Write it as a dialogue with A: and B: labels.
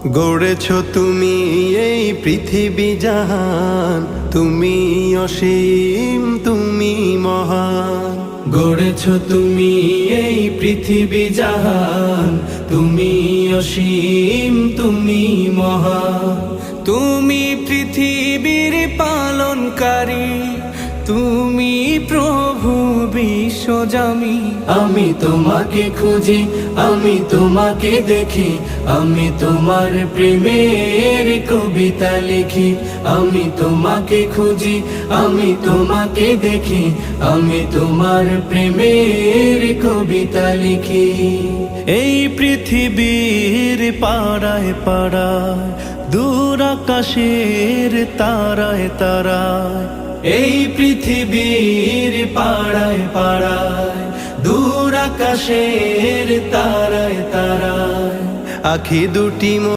A: গড়েছ তুমি এই পৃথিবী জাহান, তুমি অসীম তুমি মহান।
B: গড়েছ তুমি এই পৃথিবী জাহান, তুমি অসীম তুমি মহান। তুমি পৃথিবীর পালনকারী, তুমি প্রভু বিশ্বজামি। আমি তোমাকে খুঁজি, আমি তোমাকে দেখি, আমি তোমার প্রেমের কবিতা লিখি। আমি তোমাকে খুঁজি, আমি তোমাকে দেখি, আমি তোমার প্রেমের কবিতা লিখি।
C: এই পৃথিবীর পাড়ায় পাড়ায়, দূর আকাশের তারায় তারায়,
B: এই পৃথিবীর পাড়ায় পাড়ায়, দূর আকাশের তারায় তারায়,
A: আখি দুটি